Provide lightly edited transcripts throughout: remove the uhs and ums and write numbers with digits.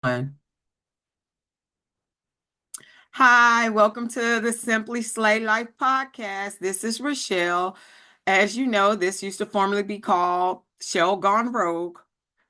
Hi, welcome to the Simply Slay Life podcast. This is Rochelle. As you know, this used to formerly be called Shell Gone Rogue.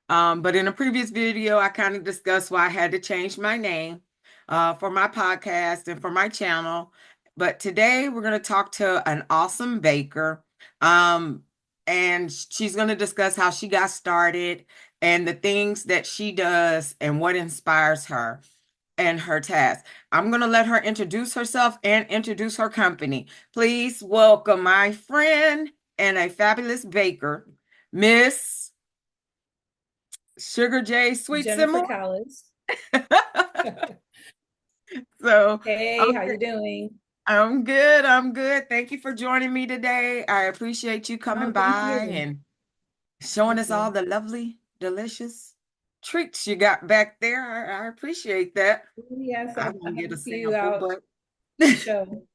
But in a previous video, I kind of discussed why I had to change my name for my podcast and for my channel. But today we're going to talk to an awesome baker. Um, and she's going to discuss how she got started and the things that she does and what inspires her and her task. I'm going to let her introduce herself and introduce her company. Please welcome my friend and a fabulous baker, Miss Sugar J Sweets and Jennifer more. Callis. So, Hey, how okay, you doing? I'm good. I'm good. Thank you for joining me today. I appreciate you coming Oh, thank by you. and showing Thank us all you. the lovely, delicious treats you got back there. I appreciate that. Yes, I I won't have get a a few sample, out but to show.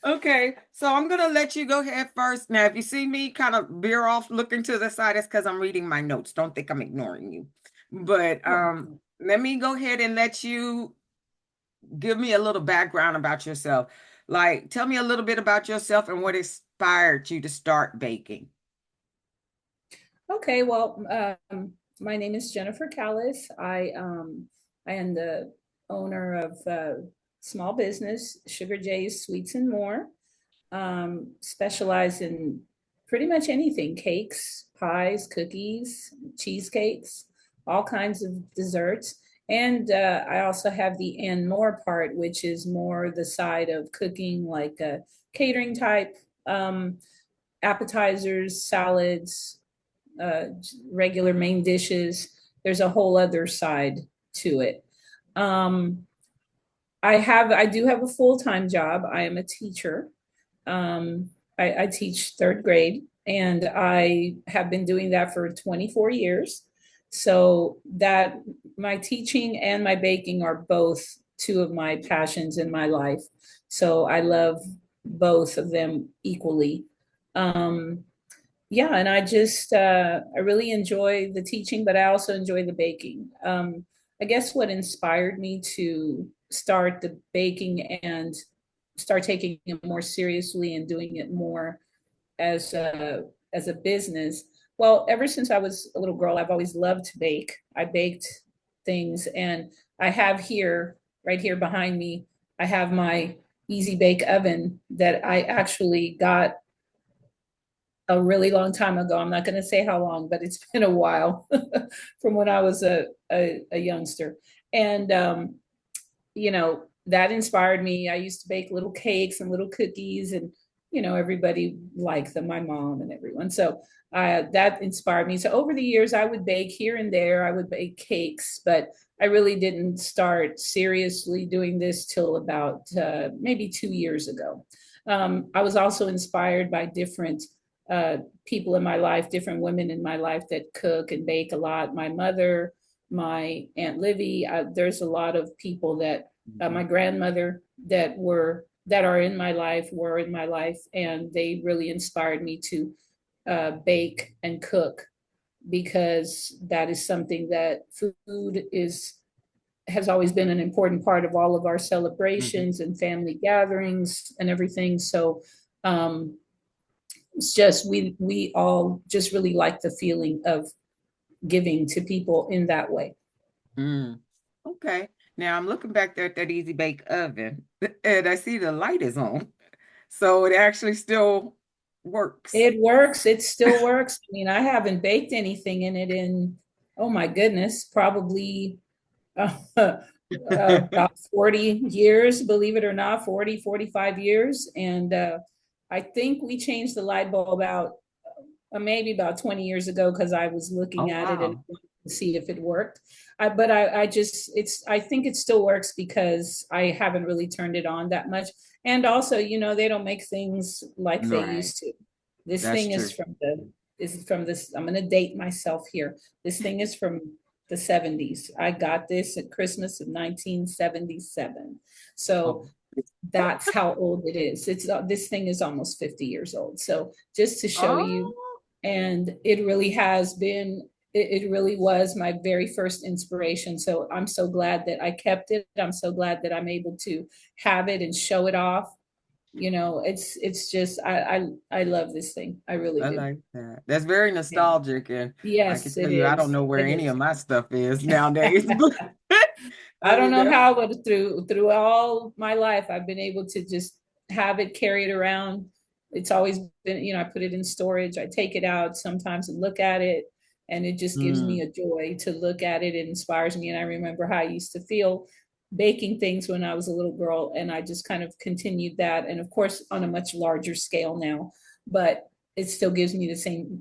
okay, so I'm gonna let you go ahead first. Now, if you see me kind of veer off looking to the side, it's because I'm reading my notes. Don't think I'm ignoring you. But Oh, let me go ahead and let you give me a little background about yourself. Like, tell me a little bit about yourself and what inspired you to start baking. okay. Well, my name is Jennifer Callis. I am the owner of small business SugarJssweetsnmore. Specialize in pretty much anything: cakes, pies, cookies, cheesecakes, all kinds of desserts. And I also have the and more part, which is more the side of cooking, like catering type, um, appetizers, salads, uh, regular main dishes. There's a whole other side to it. Um, I do have a full-time job. I am a teacher. I teach third grade, and I have been doing that for 24 years. So that my teaching and my baking are both two of my passions in my life. So I love both of them equally. Um, yeah, and I really enjoy the teaching, but I also enjoy the baking. I guess what inspired me to start the baking and start taking it more seriously and doing it more as a business. Well, ever since I was a little girl, I've always loved to bake. I baked things, and I have here, right here behind me, I have my easy bake oven that I actually got a really long time ago. I'm not going to say how long, but it's been a while from when I was a youngster. And, that inspired me. I used to bake little cakes and little cookies, and, everybody liked them, my mom and everyone. So that inspired me. So over the years, I would bake here and there. I would bake cakes, but I really didn't start seriously doing this till about maybe 2 years ago. I was also inspired by different uh, people in my life, different women in my life that cook and bake a lot. My mother, my Aunt Livy, there's a lot of people that my grandmother that are in my life, were in my life, and they really inspired me to bake and cook, because that is something that food is has always been an important part of all of our Mhm. celebrations and family gatherings and everything. So um, it's just we all just really like the feeling of giving to people in that way. Mm. Okay. Now I'm looking back there at that easy bake oven and I see the light is on. So it actually still works. It works. It still works. I mean, I haven't baked anything in it in, oh my goodness, probably about 40 years, believe it or not, 40, 45 years. And I think we changed the light bulb out maybe about 20 years ago, because I was looking Oh, at it and wow. wanted to see if it worked. I think it still works because I haven't really turned it on that much. And also, they don't make things like they Right. used to. This That's thing true. is from this. I'm going to date myself here. This thing is from the 70s. I got this at Christmas of 1977. So Oh. that's how old it is. This thing is almost 50 years old. So just to show you, Oh. and it really has been. it really was my very first inspiration. So I'm so glad that I kept it. I'm so glad that I'm able to have it and show it off. It's just I love this thing. I really I do. like that. That's very Yeah. nostalgic, and I can Yes, tell it you, I don't is. know where It any of is. my stuff is nowadays. But I let don't me know go. how, but through all my life, I've been able to just have it, carry it around. It's always been, I put it in storage. I take it out sometimes and look at it, and it just gives me Mm, a joy to look at it. It inspires me, and I remember how I used to feel baking things when I was a little girl, and I just kind of continued that, and of course on a much larger scale now, but it still gives me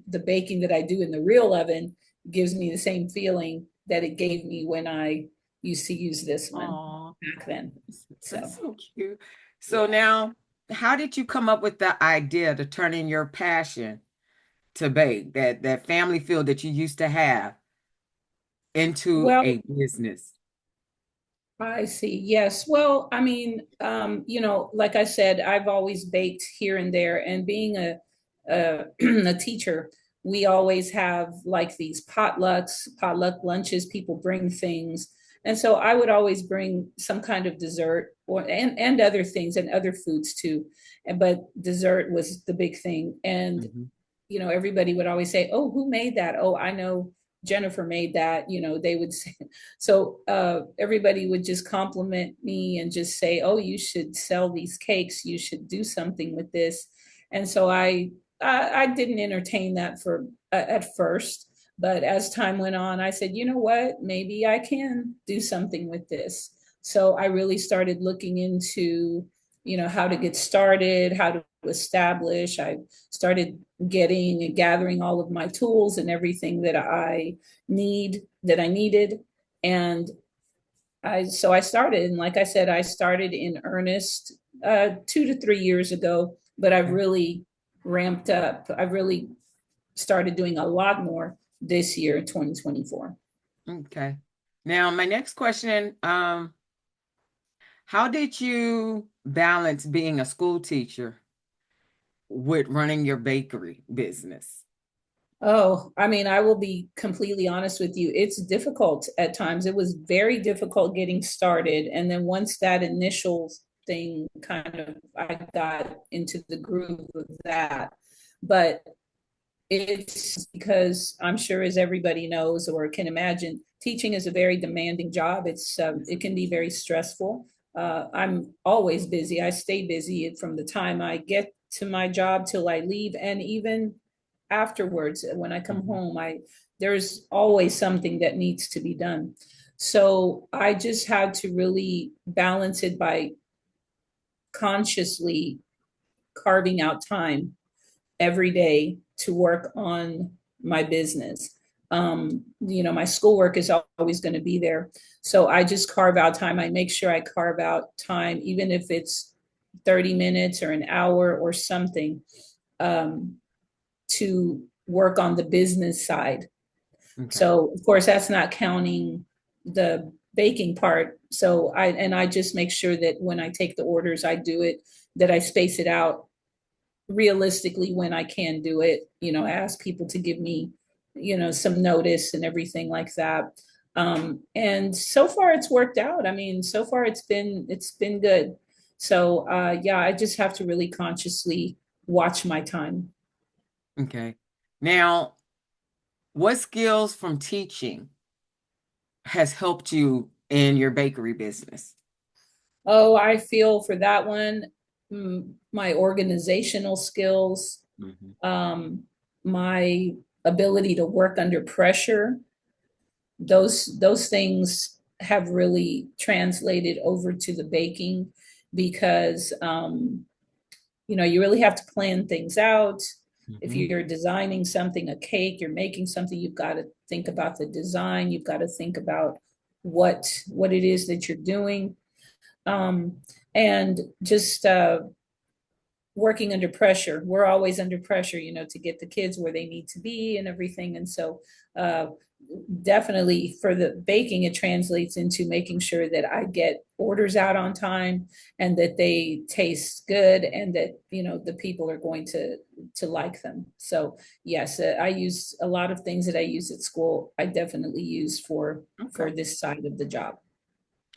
the baking that I do in the real oven gives me the same feeling that it gave me when I used to use this one aw, back then. that's So, so cute. So yeah. now, how did you come up with the idea to turn in your passion to bake, that family feel that you used to have into Well, a business? I see. Yes. Well, I mean, like I said, I've always baked here and there, and being a teacher, we always have like these potluck lunches. People bring things, and so I would always bring some kind of dessert and other things and other foods too. But dessert was the big thing, and Mhm. everybody would always say, "Oh, who made that? Oh, I know Jennifer made that." They would say, so everybody would just compliment me and just say, "Oh, you should sell these cakes. You should do something with this." And so I didn't entertain that for at first, but as time went on, I said, "You know what? Maybe I can do something with this." So I really started looking into, how to get started, how to establish. I started getting and gathering all of my tools and everything that I needed. And I started, and like I said, I started in earnest 2 to 3 years ago, but I've Okay. really ramped up. I've really started doing a lot more this year in 2024. Okay. Now, my next question, how did you balance being a school teacher with running your bakery business? Oh, I mean, I will be completely honest with you. It's difficult at times. It was very difficult getting started. And then once that initial thing kind of, I got into the groove of that. But it's because I'm sure, as everybody knows or can imagine, teaching is a very demanding job. Yes. It can be very stressful. I'm always busy. I stay busy from the time I get to my job till I leave, and even afterwards when I come Mhm. home. I There's always something that needs to be done. So I just had to really balance it by consciously carving out time every day to work on my business. My schoolwork is always going to be there. So I just carve out time. I make sure I carve out time, even if it's 30 minutes or an hour or something, um, to work on the business side. Okay. So of course that's not counting the baking part. So I just make sure that when I take the orders, I do it, that I space it out realistically when I can do it. I ask people to give me, some notice and everything like that. And so far it's worked out. I mean, so far it's been good. So yeah, I just have to really consciously watch my time. Okay. Now, what skills from teaching has helped you in your bakery business? Oh, I feel for that one, my organizational skills, Mhm. um, my ability to work under pressure, those things have really translated over to the baking because you really have to plan things out. If Mhm. you're designing something, a cake, you're making something, you've got to think about the design, you've got to think about what it is that you're doing, um, and just working under pressure. We're always under pressure, to get the kids where they need to be and everything. And so, uh, definitely for the baking, it translates into making sure that I get orders out on time and that they taste good and that, the people are going to like them. So yes, I use a lot of things that I use at school. I definitely use for Okay. this side of the job.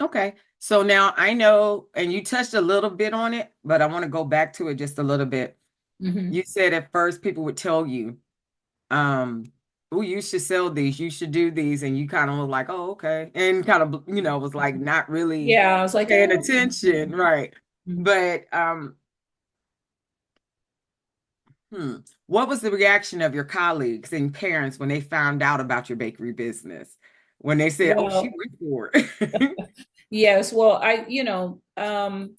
Okay. So now I know, and you touched a little bit on it, but I want to go back to it just a little bit. Hmm. You said at first people would tell you, um, oh, you should sell these, you should do these, and you kind of was like, oh, okay, and kind of, was like not really Yeah, I was like, paying oh, okay. attention, right? Mhm. But hmm, what was the reaction of your colleagues and parents when they found out about your bakery business? When they said, oh, she Well, went for it. yes, well, I mean,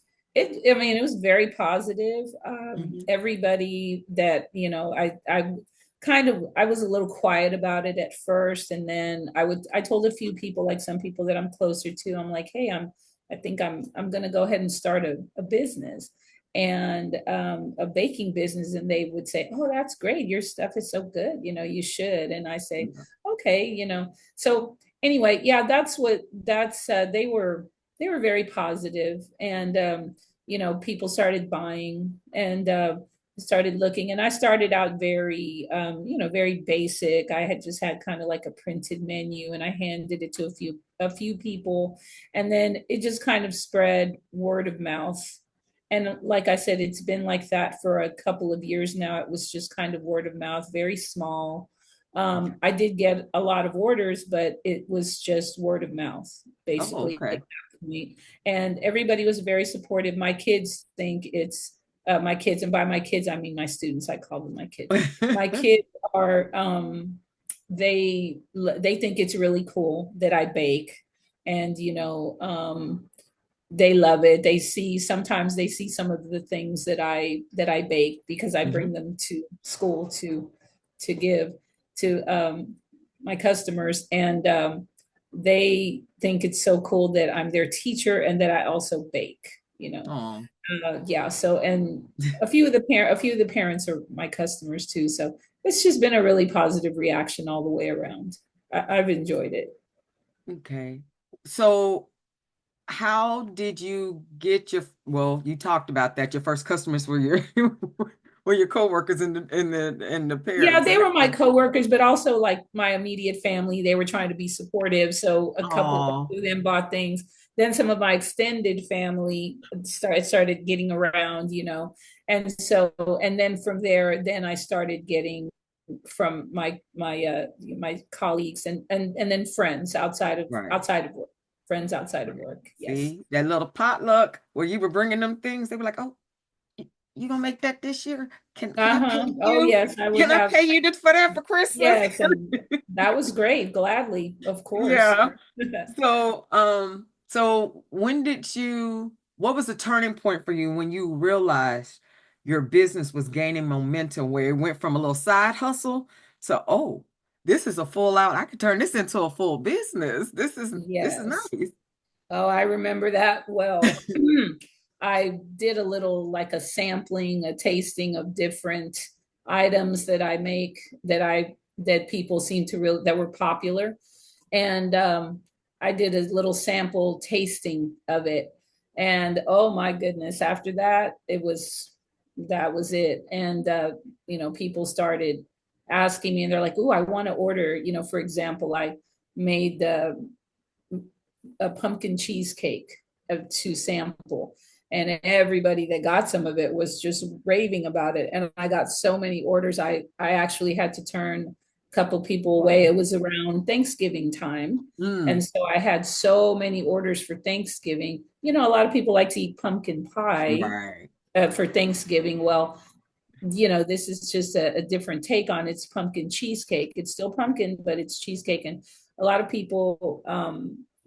it was very positive. Mhm. Everybody that, I was a little quiet about it at first. And then I told a few people, like some people that I'm closer to, I'm like, hey, I think I'm going to go ahead and start a business and a baking business. And they would say, oh, that's great. Your stuff is so good. You should. And I say, okay, so anyway, yeah, that's they were very positive, and people started buying and started looking, and I started out very very basic. I had just had kind of like a printed menu, and I handed it to a few people, and then it just kind of spread word of mouth. And like I said, it's been like that for a couple of years now. It was just kind of word of mouth, very small. I did get a lot of orders, but it was just word of mouth, Oh, basically at okay. that point. And everybody was very supportive. My kids think it's my kids, and by my kids, I mean my students. I call them my kids. My kids are they think it's really cool that I bake, and they love it. Sometimes they see some of the things that I bake because I bring Mhm. them to school to give to my customers, and they think it's so cool that I'm their teacher and that I also bake. Oh, Yeah. So, and a few of the parents are my customers too. So it's just been a really positive reaction all the way around. I've enjoyed it. okay. So how did you get well, you talked about that. Your first customers were your were your coworkers and the Yeah, parents. they were my coworkers, but also like my immediate family. They were trying to be supportive. So a Oh, few of them bought things. Then some of my extended family started getting around, and then from there, then I started getting from my colleagues and then friends right. outside of work, friends outside of Right. work. Yes. See, that little potluck where you were bringing them things, they were like, "Oh, you gonna make that this year? Can I pay Uh-huh. Oh you? yes, I would Can I have. pay you for that for Christmas?" Yes, and that was great. Gladly, of course. Yeah. So when did what was the turning point for you when you realized your business was gaining momentum where it went from a little side hustle to, oh, this is a full out, I could turn this into a full business. This is Yes. nice. Oh, I remember that well. I did a little like a sampling, a tasting of different items that I make that people seem to really that were popular. And I did a little sample tasting of it. And oh my goodness, after that, that was it. And people started asking me, and they're like, "Oh, I want to order." For example, I made a pumpkin cheesecake to sample. And everybody that got some of it was just raving about it. And I got so many orders. I actually had to turn a couple people away. It was around Thanksgiving time. And Mm, so I had so many orders for Thanksgiving. A lot of people like to eat pumpkin pie right. for Thanksgiving. Well, this is just a different take on it's pumpkin cheesecake. It's still pumpkin, but it's cheesecake. And a lot of people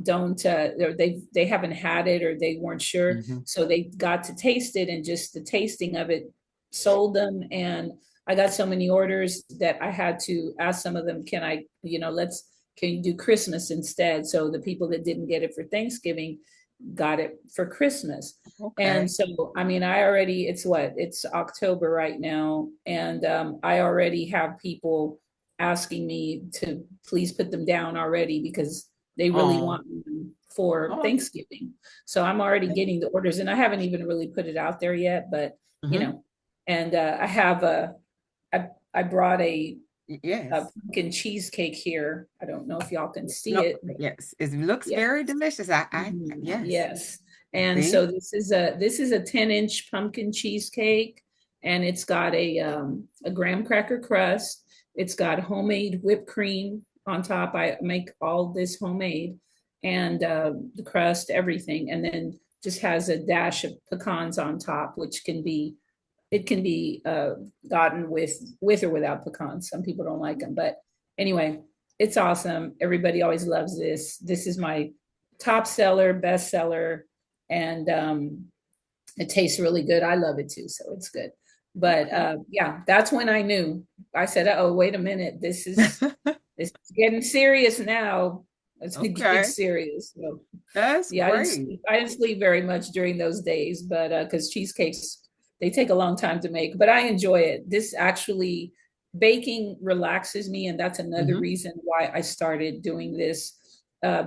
don't they haven't had it or they weren't sure. Mhm. So they got to taste it, and just the tasting of it sold them. And I got so many orders that I had to ask some of them, can I, can you do Christmas instead? So the people that didn't get it for Thanksgiving got it for Christmas. And Okay. so, I mean, it's October right now. And I already have people asking me to please put them down already because they really Oh, want them for oh, Thanksgiving. So I'm already getting the orders, and I haven't even really put it out there yet, but you mm-hmm. know, and I have I brought a Yes. pumpkin cheesecake here. I don't know if y'all can see No, it. yes. It looks Yeah. very delicious. Yes. Yes. And See? so this is a 10-inch pumpkin cheesecake, and it's got a graham cracker crust. It's got homemade whipped cream on top. I make all this homemade, and the crust, everything, and then just has a dash of pecans on top, which can be gotten with or without pecans. Some people don't like them, but anyway, it's awesome. Everybody always loves this. This is my top seller, best seller, and it tastes really good. I love it too, so it's good. But Okay. yeah, that's when I knew. I said, "Oh, wait a minute. This is getting serious now. It's getting Okay. serious." So That's yeah, I didn't great. sleep. I didn't sleep very much during those days, but because cheesecakes they take a long time to make, but I enjoy it. This actually baking relaxes me, and that's another Hmm. reason why I started doing this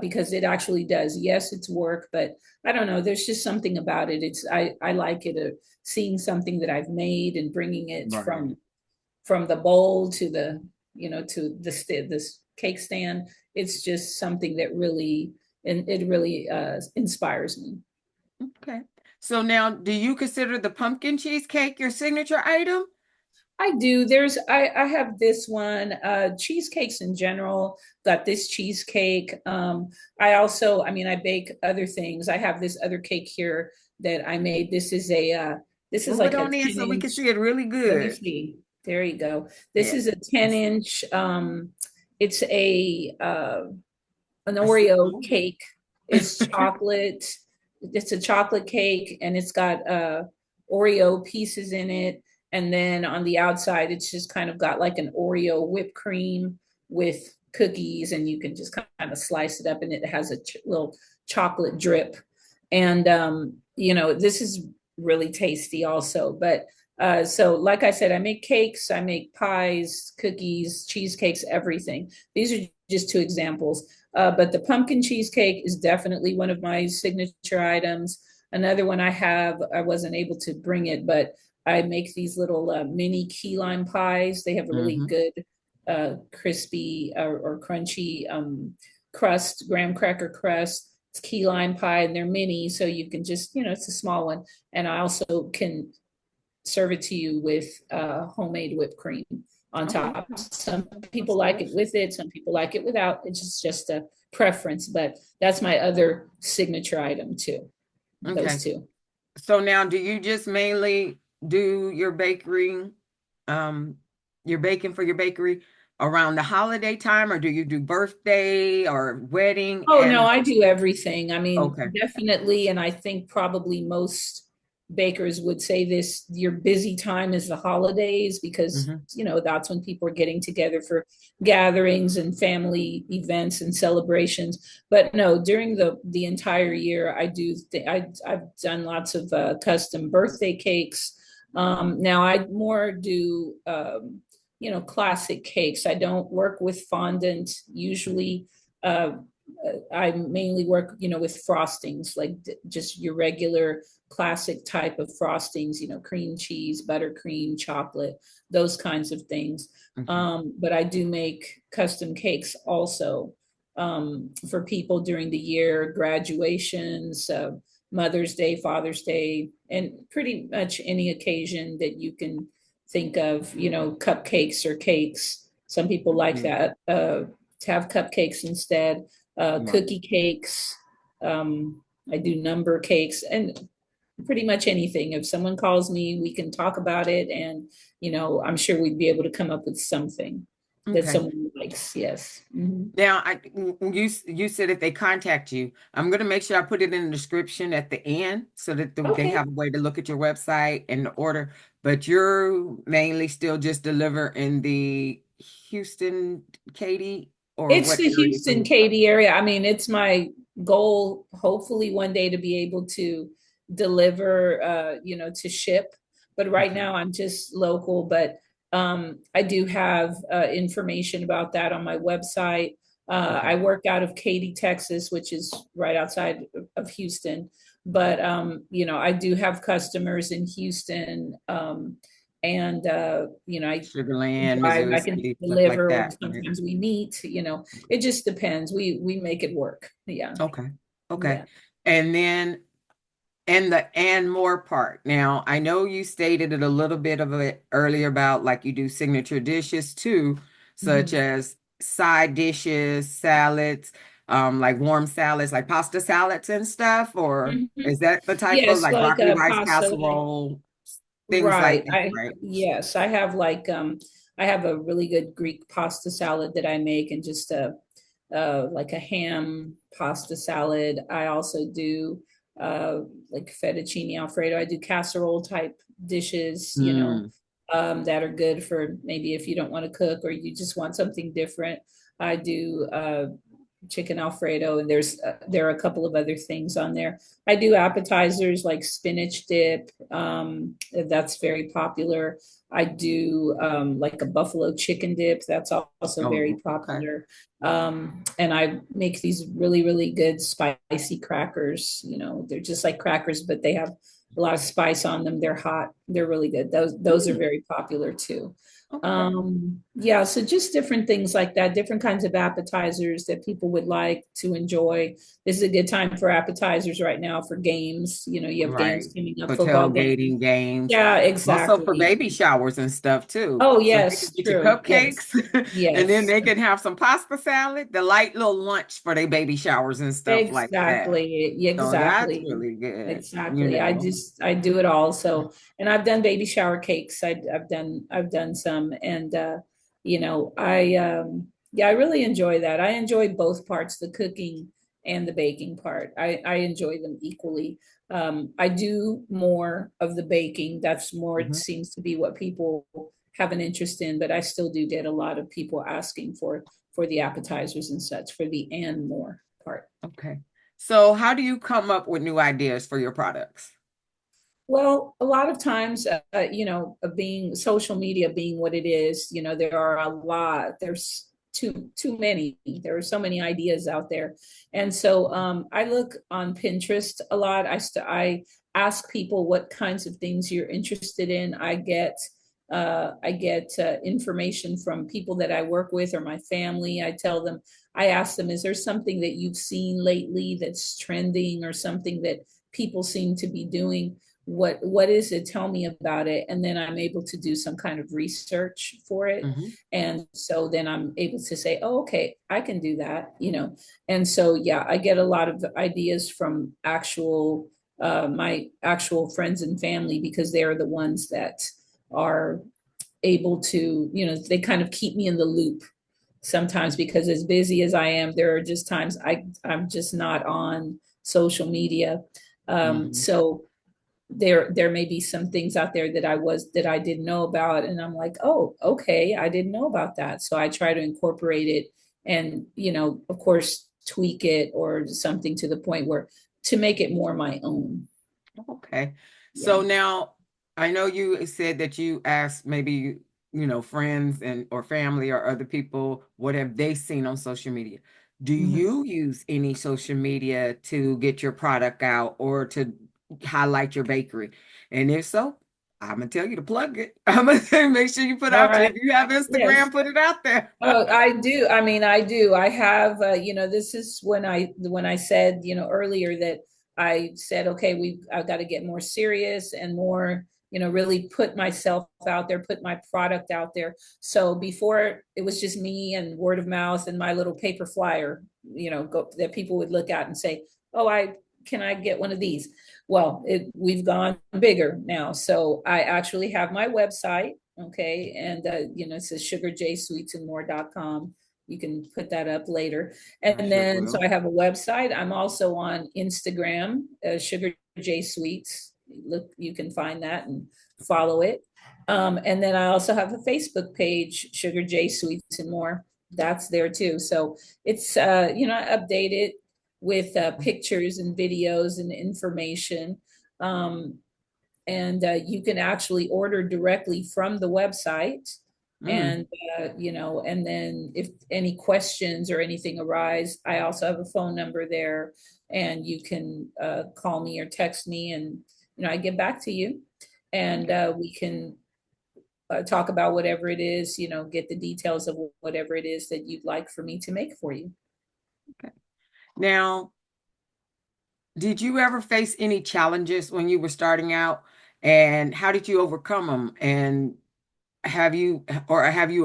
because it actually does. Yes, it's work, but I don't know. There's just something about it. I like it. Seeing something that I've made and bringing it Right. from the bowl to the to this cake stand. It's just something that really and it really inspires me. Okay. So now, do you consider the pumpkin cheesecake your signature item? I do. I have this one, cheesecakes in general, got this cheesecake. I mean, I bake other things. I have this other cake here that I made. This is Move it like a on in 10 so we can inch. see it really Let me good. see. There you go. This is a Yes. 10 inch. It's an I see. Oreo cake. It's chocolate. It's a chocolate cake, and it's got Oreo pieces in it. And then on the outside, it's just kind of got like an Oreo whipped cream with cookies, and you can just kind of slice it up, and it has a little chocolate drip. And this is really tasty also. But so, like I said, I make cakes, I make pies, cookies, cheesecakes, everything. These are just two examples. But the pumpkin cheesecake is definitely one of my signature items. Another one I have, I wasn't able to bring it, but I make these little mini key lime pies. They have a really Hmm. good, crispy or crunchy crust, graham cracker crust. It's key lime pie, and they're mini, so you can just, it's a small one. And I also can serve it to you with homemade whipped cream on Oh, top. okay. Some That's people like it delicious. with it, some people like it without. It's just a preference, but that's my other signature item too. Okay. Those two. So now, do you just mainly do your bakery, um, your baking for your bakery around the holiday time, or do you do birthday or wedding? Oh no, And I do everything. I mean, okay. definitely, and I think probably most bakers would say this, your busy time is the holidays because, Hmm. that's when people are getting together for gatherings and family events and celebrations. But no, during the entire year, I've done lots of custom birthday cakes. Now I more do classic cakes. I don't work with fondant usually. Uh, I mainly work, with frostings, like just your regular classic type of frostings, cream cheese, buttercream, chocolate, those kinds of things. Okay. But I do make custom cakes also for people during the year, graduations, Mother's Day, Father's Day, and pretty much any occasion that you can think of, cupcakes or cakes. Some people like Yeah. that, to have cupcakes instead, Right. cookie cakes. I do number cakes and pretty much anything. If someone calls me, we can talk about it. And, I'm sure we'd be able to come up with something that Okay. someone likes. Yes. Mm-hmm. Now, you said if they contact you, I'm going to make sure I put it in the description at the end so that they Okay. have a way to look at your website and the order. But you're mainly still just deliver in the Houston, Katy, or It's what the areas are Houston, you? Katy area. I mean, it's my goal, hopefully one day to be able to deliver, to ship. But right Okay. now I'm just local. But I do have information about that on my website. Okay. I work out of Katy, Texas, which is right outside of Houston. But I do have customers in Houston, and I Sugarland, drive, I Missouri can City, stuff like deliver, or that, right? sometimes we meet. It just depends. We make it work. Yeah, Okay. Okay. yeah. And then and the and more part. Now, I know you stated it a little bit of it earlier about like you do signature dishes too, such Mhm. as side dishes, salads, like warm salads, like pasta salads and stuff, or Mhm. is that the type of Yes, like like broccoli a rice pasta. casserole, things like Right. that, right? Yes, I have I have a really good Greek pasta salad that I make, and just like a ham pasta salad. I also do like fettuccine Alfredo. I do casserole type dishes, Mm, that are good for maybe if you don't want to cook or you just want something different. I do chicken Alfredo, and there are a couple of other things on there. I do appetizers like spinach dip. That's very popular. I do like a buffalo chicken dip. That's also very oh, okay. popular. And I make these really, really good spicy crackers. They're just like crackers, but they have a lot of spice on them. They're hot. They're really good. Those are Mm, very popular too. okay. Yeah, so just different things like that, different kinds of appetizers that people would like to enjoy. This is a good time for appetizers right now for games. You have games Right. coming up, For football games. tailgating games. Yeah, Also for exactly. baby showers and stuff too. Oh, So they can yes, get your true. Yes, cupcakes and then yes. they can have some pasta salad, the light little lunch for their baby showers and stuff like that. Exactly. So that's Exactly. really good, you Exactly. know. I do it all. So, and I've done baby shower cakes. I've done some, and yeah, I really enjoy that. I enjoy both parts, the cooking and the baking part. I enjoy them equally. I do more of the baking. That's more, it Mhm. seems to be what people have an interest in, but I still do get a lot of people asking for the appetizers and such, for the and more part. Okay. So how do you come up with new ideas for your products? Well, a lot of times, being social media being what it is, there are a lot. There's too many. There are so many ideas out there, and so I look on Pinterest a lot. I ask people what kinds of things you're interested in. I get information from people that I work with or my family. I ask them, is there something that you've seen lately that's trending, or something that people seem to be doing? What is it? Tell me about it. And then I'm able to do some kind of research for it. Hmm. And so then I'm able to say, oh, okay, I can do that. And so yeah, I get a lot of ideas from my actual friends and family, because they're the ones that are able to, they kind of keep me in the loop sometimes, because as busy as I am, there are just times I'm just not on social media. Hmm. So there may be some things out there that I didn't know about, and I'm like, oh, okay, I didn't know about that. So I try to incorporate it, and of course tweak it or something to the point where to make it more my own. Okay. Yeah. So now I know you said that you asked maybe, friends and or family or other people, what have they seen on social media? Do Mhm. you use any social media to get your product out or to highlight your bakery? And if so, I'm gonna tell you to plug it. I'm gonna say make sure you put All out there. right. If you have Yes. Instagram, put it out there. Oh, I do. I mean, I do. I have, this is when I said, earlier that I said, okay, I've got to get more serious and more, really put myself out there, put my product out there. So before it was just me and word of mouth and my little paper flyer, that people would look at and say, oh, can I get one of these? Well, we've gone bigger now. So I actually have my website. Okay. And, it says SugarJssweetsnmore.com. You can put that up later. I And sure then, so will. I have a website. I'm also on Instagram, Sugar J Sweets. Look, you can find that and follow it. And then I also have a Facebook page, Sugar J Sweets and More. That's there too. So it's, I update it with pictures and videos and information. Um, and you can actually order directly from the website. Mm, And and then if any questions or anything arise, I also have a phone number there, and you can call me or text me, and I get back to you, and okay. we can talk about whatever it is, get the details of whatever it is that you'd like for me to make for you. Okay. Now, did you ever face any challenges when you were starting out, and how did you overcome them? And have you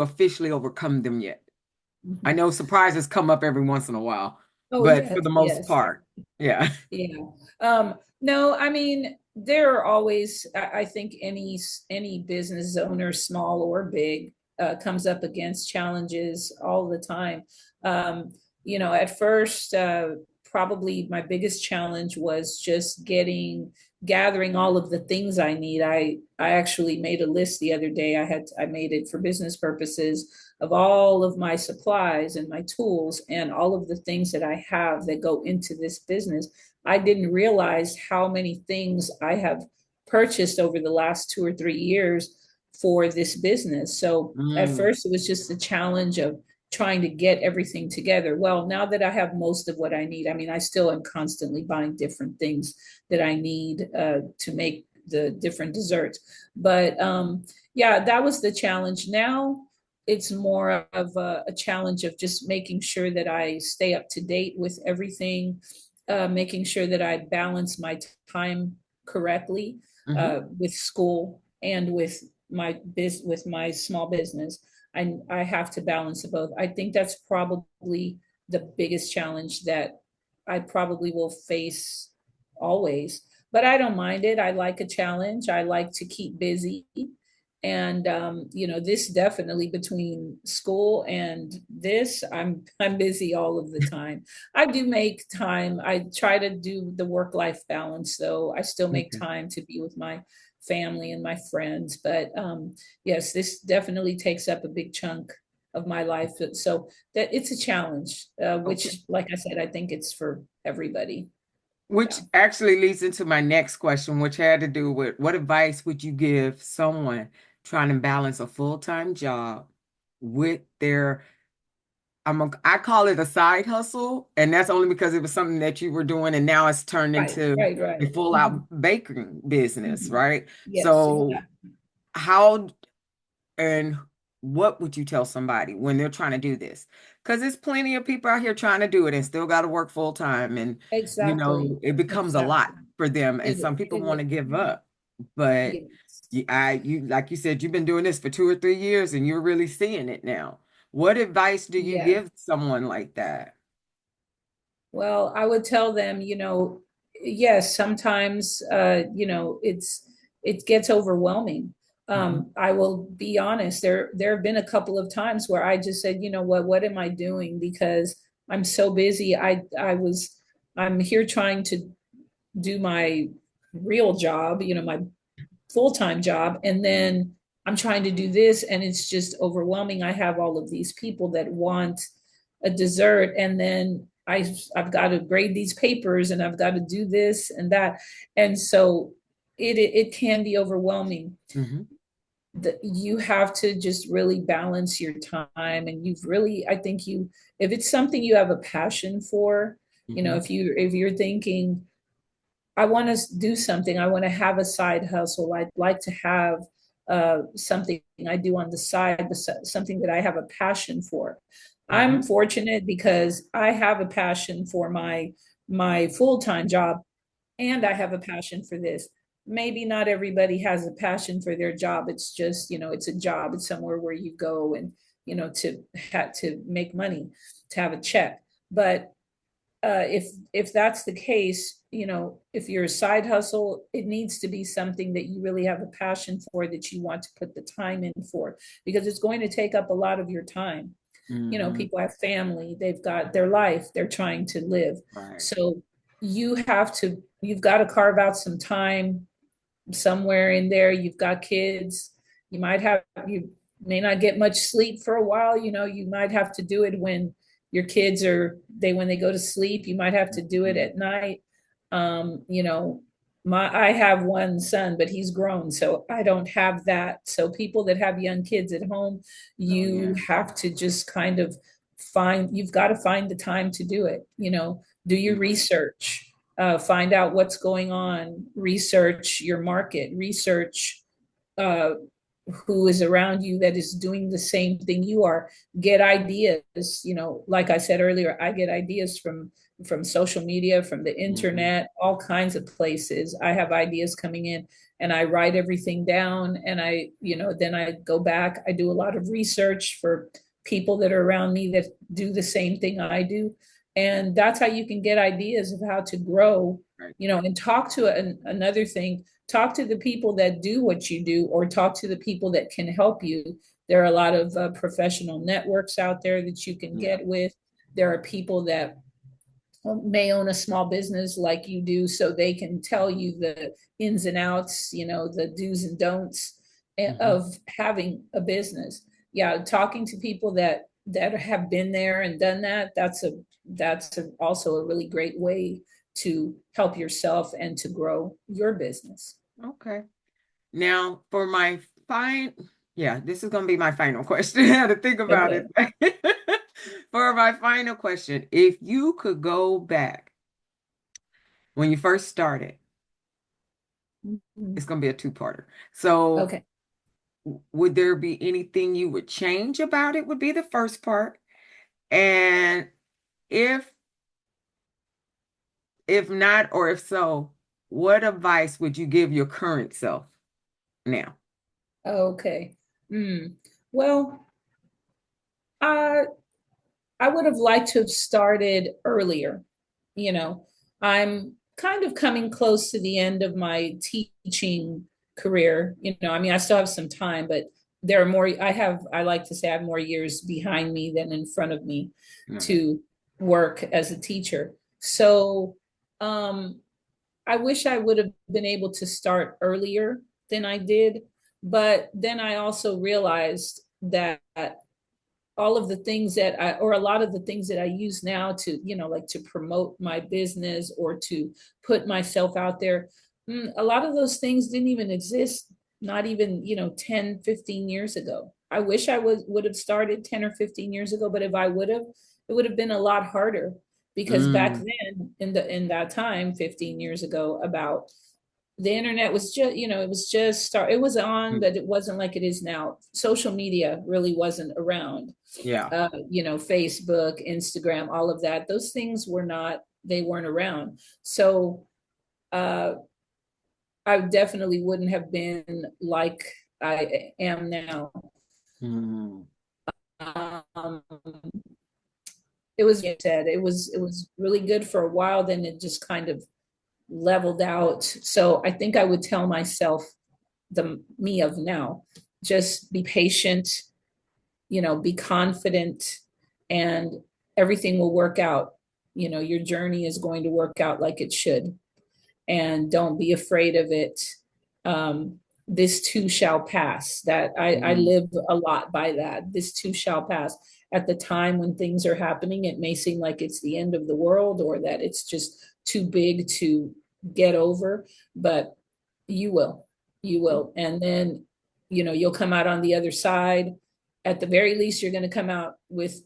officially overcome them yet? I Mhm. know surprises come up every once in a while, Oh, but for yes, the most yes. part, yeah. Yeah. No, I mean, there are always, I think any business owner, small or big, comes up against challenges all the time. Um, at first, probably my biggest challenge was just gathering all of the things I need. I actually made a list the other day. I made it for business purposes of all of my supplies and my tools and all of the things that I have that go into this business. I didn't realize how many things I have purchased over the last 2 or 3 years for this business. So at Mm, first, it was just a challenge of trying to get everything together. Well, now that I have most of what I need, I mean, I still am constantly buying different things that I need to make the different desserts. But yeah, that was the challenge. Now it's more of a challenge of just making sure that I stay up to date with everything, making sure that I balance my time correctly hmm. with school and with my small business. I have to balance both. I think that's probably the biggest challenge that I probably will face always. But I don't mind it. I like a challenge. I like to keep busy. And this definitely, between school and this, I'm busy all of the time. I do make time. I try to do the work life balance, though. I still make Okay. time to be with my family and my friends. But yes, this definitely takes up a big chunk of my life. So that it's a challenge, Okay. which, like I said, I think it's for everybody. Which Yeah. actually leads into my next question, which had to do with what advice would you give someone trying to balance a full-time job with their, I call it a side hustle, and that's only because it was something that you were doing and now it's turned Right, into right, right. a full-out baking business, Mhm. right? Yes, So exactly. how and what would you tell somebody when they're trying to do this? Because there's plenty of people out here trying to do it and still got to work full time. And, Exactly. it becomes a lot Exactly. for them. And some people want to It give up. But yes. like you said, you've been doing this for 2 or 3 years and you're really seeing it now. What advice do you Yeah. give someone like that? Well, I would tell them, yes, sometimes, it gets overwhelming. Mhm. I will be honest. There have been a couple of times where I just said, what am I doing? Because I'm so busy. I'm here trying to do my real job, my full-time job, and then I'm trying to do this, and it's just overwhelming. I have all of these people that want a dessert, and then I've got to grade these papers, and I've got to do this and that, and so it can be overwhelming. Mhm. You have to just really balance your time, and I think if it's something you have a passion for, Mhm. if you're thinking, I want to do something. I want to have a side hustle. I'd like to have something I do on the side, something that I have a passion for. I'm Mhm. fortunate because I have a passion for my full time job, and I have a passion for this. Maybe not everybody has a passion for their job. It's just, it's a job. It's somewhere where you go and, to make money, to have a check. But if that's the case, if you're a side hustle, it needs to be something that you really have a passion for, that you want to put the time in for, because it's going to take up a lot of your time. Mhm. People have family, they've got their life, they're trying to live. Right. So you've got to carve out some time somewhere in there. You've got kids. You may not get much sleep for a while. You might have to do it when your kids when they go to sleep. You might have to do it Mhm. at night. Um, you know, I have one son, but he's grown, so I don't have that. So people that have young kids at home, Oh you yeah. have to just kind of you've got to find the time to do it. Do your Mhm. research, find out what's going on, research your market, research uh, who is around you that is doing the same thing you are. Get ideas. Like I said earlier, I get ideas from social media, from the Mhm. internet, all kinds of places. I have ideas coming in, and I write everything down, and then I go back. I do a lot of research for people that are around me that do the same thing I do. And that's how you can get ideas of how to grow, Right. and talk to another thing, talk to the people that do what you do, or talk to the people that can help you. There are a lot of professional networks out there that you can Yeah. get with. There are people that may own a small business like you do, so they can tell you the ins and outs, the do's and don'ts Mhm. of having a business. Yeah, talking to people that have been there and done that, also a really great way to help yourself and to grow your business. Okay. Now for my fine, yeah, this is gonna be my final question. I had to think about it. Okay. For my final question, if you could go back when you first started, it's Mhm. gonna be a two-parter. So Okay. would there be anything you would change about it? Would be the first part. And if if not, or if so, what advice would you give your current self now? Okay. Mm. Well, I I would have liked to have started earlier. You know, I'm kind of coming close to the end of my teaching career. I mean, I still have some time, but there are more. I like to say I have more years behind me than in front of me Okay. to work as a teacher. So, um, I wish I would have been able to start earlier than I did. But then I also realized that all of the things or a lot of the things that I use now to, like to promote my business or to put myself out there, a lot of those things didn't even exist, not even, 10, 15 years ago. I wish I would have started 10 or 15 years ago, but if I would have, it would have been a lot harder because back Mm, then in that time, 15 years ago, about the internet was just, it was just it was on, mm, but it wasn't like it is now. Social media really wasn't around. yeah. Facebook, Instagram, all of that, those things they weren't around. So uh, I definitely wouldn't have been like I am now. Mm, Um, it was, like said, it was really good for a while. Then it just kind of leveled out. So I think I would tell myself, the me of now, just be patient, be confident, and everything will work out. Your journey is going to work out like it should, and don't be afraid of it. This too shall pass. That I mm, live a lot by that. This too shall pass. At the time when things are happening, it may seem like it's the end of the world or that it's just too big to get over, but you will. You will. And then, you'll come out on the other side. At the very least, you're going to come out with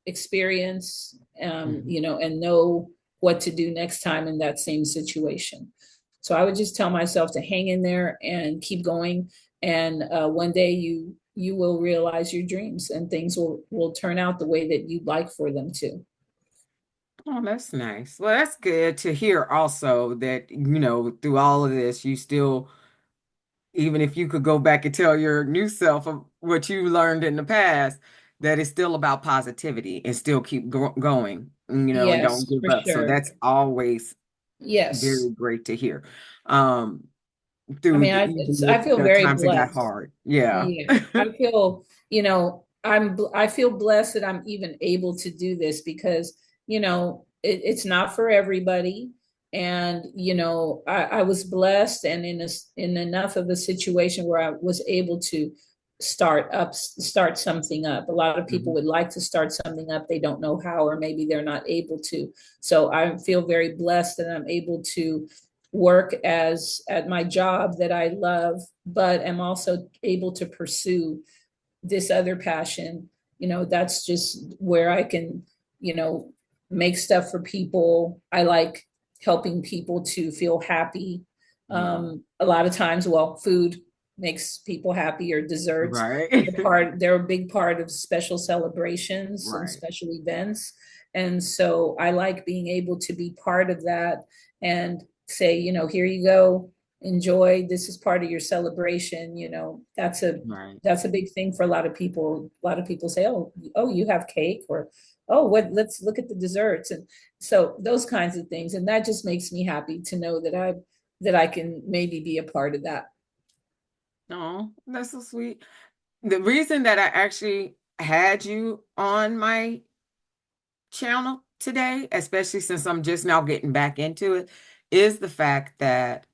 experience, mhm. and know what to do next time in that same situation. So I would just tell myself to hang in there and keep going. And one day you will realize your dreams, and things will turn out the way that you'd like for them to. Oh, that's nice. Well, that's good to hear also that, through all of this, you still, even if you could go back and tell your new self of what you learned in the past, that it's still about positivity and still keep going, and Yes, don't give for up. So sure. that's always Yes. very great to hear. Um, I through mean, the, even I with feel the very times it got blessed. hard. Yeah. Yeah, I feel, I feel blessed that I'm even able to do this because, it's not for everybody. And, I was blessed and in enough of a situation where I was able to start something up. A lot of people Mhm. would like to start something up. They don't know how, or maybe they're not able to. So I feel very blessed that I'm able to work as at my job that I love, but am also able to pursue this other passion. That's just where I can, you know, make stuff for people. I like helping people to feel happy. Yeah. A lot of times, well, food makes people happy, or desserts. Right. They're a big part of special celebrations and Right. special events. And so I like being able to be part of that and say, here you go, enjoy. This is part of your celebration. Right. That's a big thing for a lot of people. A lot of people say, oh, you have cake, or oh, what? Let's look at the desserts, and so those kinds of things. And that just makes me happy to know that I can maybe be a part of that. Oh, that's so sweet. The reason that I actually had you on my channel today, especially since I'm just now getting back into it, is the fact that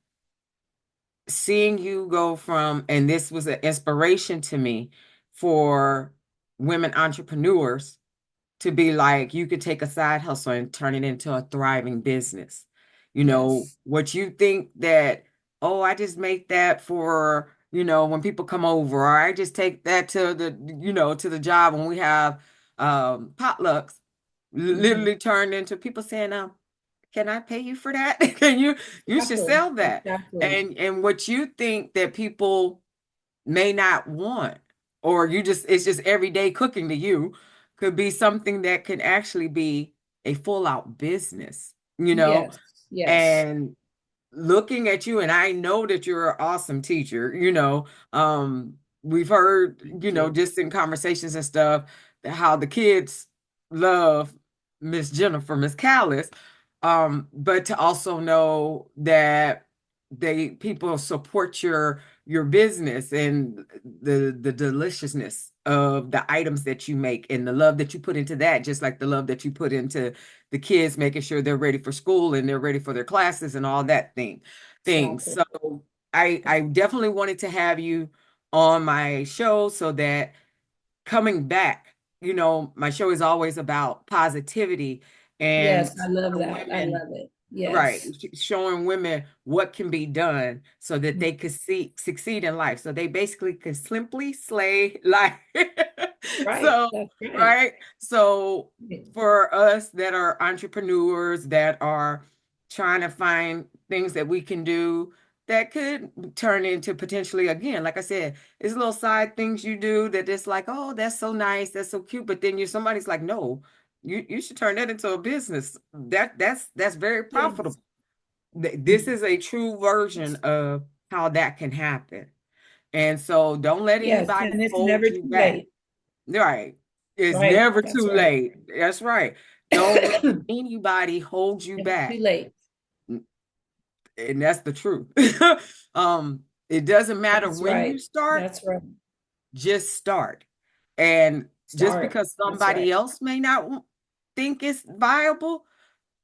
seeing you go from, and this was an inspiration to me for women entrepreneurs to be like, you could take a side hustle and turn it into a thriving business. Yes. What you think that, oh, I just make that for, when people come over, or I just take that to to the job when we have potlucks, Hmm. literally turned into people saying, can I pay you for that? You should Exactly. sell that. Exactly. And what you think that people may not want, or it's just everyday cooking to you, could be something that can actually be a full out business, Yes. Yes. and looking at you, and I know that you're an awesome teacher, we've heard, Thank you. just in conversations and stuff, how the kids love Miss Jennifer, Miss Callis, but to also know that people support your business and the deliciousness of the items that you make and the love that you put into that, just like the love that you put into the kids, making sure they're ready for school and they're ready for their classes and all that things. Exactly. So I definitely wanted to have you on my show so that coming back, my show is always about positivity Yes, and I love showing that. I women, love it. right, Yes. showing women what can be done so that they could succeed in life. So they basically could simply slay life. Right. So, That's right. right. So for us that are entrepreneurs that are trying to find things that we can do that could turn into potentially, again, like I said, it's little side things you do that it's like, oh, that's so nice, that's so cute. But then somebody's like, no, you should turn that into a business. That's very Yes. profitable. This is a true version of how that can happen. And so don't let Yes. anybody And it's hold never you too back. late. Right. It's Right. never That's too right. late. That's right. Don't let anybody hold you Never too back. late. And that's the truth. It doesn't matter That's when you right. start, That's right. just start. And just Start. because That's somebody right. else may not think it's viable,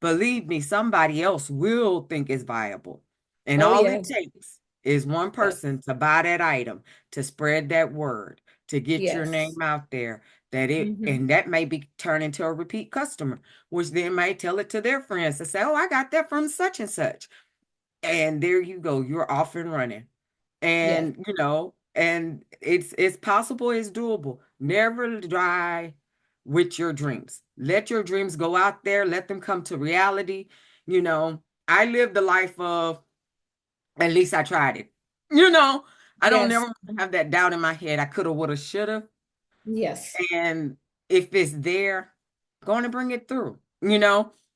believe me, somebody else will think it's viable. And Oh, all it yes. takes is one Yes. person to buy that item, to spread that word, to get your name Yes. out there, Hmm. and that may be turn into a repeat customer, which then might tell it to their friends to say, oh, I got that from such and such. And there you go, you're off and running. Yes. And and it's possible, it's doable. Never die with your dreams. Let your dreams go out there, let them come to reality. I lived the life of, at least I tried it. you know I don't Yes. never have that doubt in my head. I coulda, woulda, shoulda. Yes. And if it's there, going to bring it through.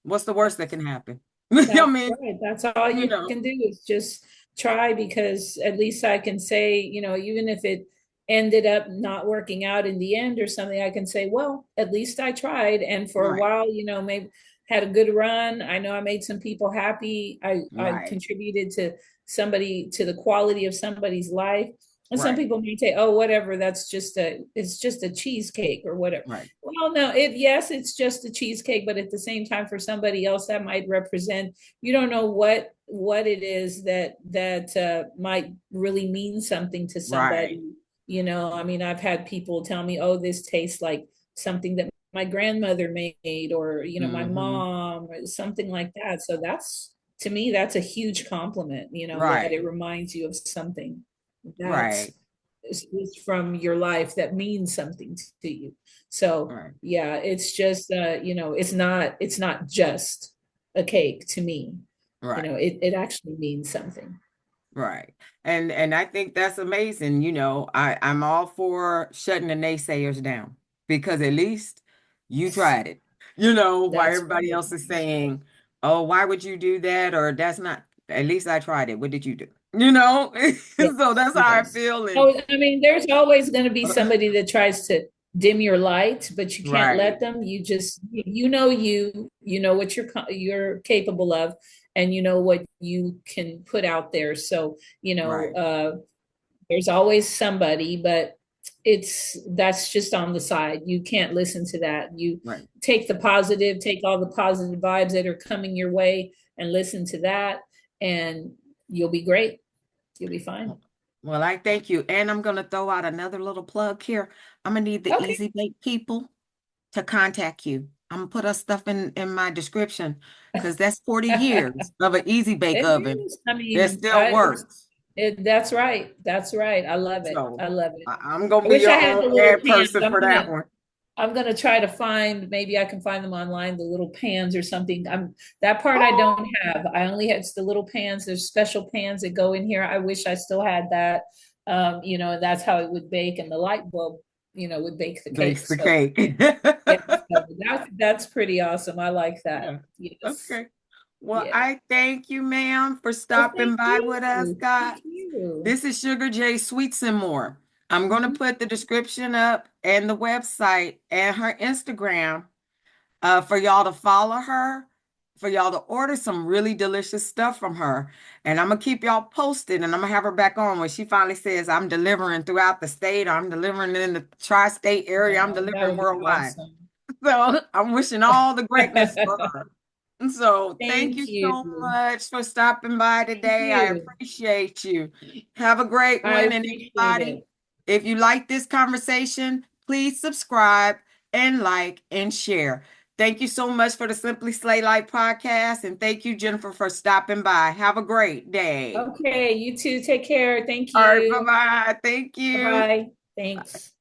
What's the worst that That's can happen? I That's mean, right. That's all you you know can do is just try, because at least I can say, even if it ended up not working out in the end or something, I can say, well, at least I tried. And for a right, while, maybe had a good run. I know I made some people happy. I right, contributed to the quality of somebody's life. And some right, people may say, oh, whatever, it's just a cheesecake or whatever. right, Well, no, yes, it's just a cheesecake, but at the same time, for somebody else, that might represent, you don't know what it is that might really mean something to right. somebody. I mean, I've had people tell me, oh, this tastes like something that my grandmother made, or my Hmm. mom, or something like that. So that's, to me, that's a huge compliment, that Right. it reminds you of something that's Right. is from your life that means something to you. So Right. yeah, it's just it's not just a cake to me. Right. It actually means something. Right. And I think that's amazing. I'm all for shutting the naysayers down because at least you tried it. While That's everybody right. else is saying, "Oh, why would you do that?" Or that's not, at least I tried it. What did you do? So Yes, that's how I yes. feel. And Oh, I mean, there's always going to be somebody that tries to dim your light, but you can't let right, them. You know what you're capable of, and you know what you can put out there. So, right, there's always somebody, but that's just on the side. You can't listen to that. You right. take all the positive vibes that are coming your way and listen to that, and you'll be great. You'll be fine. Well, I thank you. And I'm going to throw out another little plug here. I'm going to need the Okay. Easy Bake people to contact you. I'm gonna put our stuff in my description because that's 40 years of an Easy Bake It oven is. I that mean, still works. that's right. That's right. I love it. So I love it. I'm gonna I be wish I your had own the little ad pans. person for that one. I'm gonna try to find, maybe I can find them online, the little pans or something. That part I Oh, don't have. I only have the little pans. There's special pans that go in here. I wish I still had that. And that's how it would bake, and the light bulb, would bake the cake. bakes the So cake. yeah, so that's pretty awesome. I like that. Yeah. Yes. Okay. Well, Yeah. I thank you, ma'am, for Well, stopping thank by with us, you. God. Thank you. This is Sugar J Sweets and More. I'm going to Mhm. put the description up and the website and her Instagram for y'all to follow her, for y'all to order some really delicious stuff from her. And I'm gonna keep y'all posted, and I'm gonna have her back on when she finally says I'm delivering throughout the state, or I'm delivering in the tri-state area, I'm Wow, that delivering would be worldwide. awesome. So I'm wishing all the greatness for her. And so thank Thank you you. so much for stopping by Thank today. I you. appreciate you. Have a great I one. And appreciate everybody, it. if you like this conversation, please subscribe and like and share. Thank you so much for the Simply Slay Life podcast. And thank you, Jennifer, for stopping by. Have a great day. Okay, you too. Take care. Thank All right, you. bye-bye. Thank you. Bye-bye. Thanks.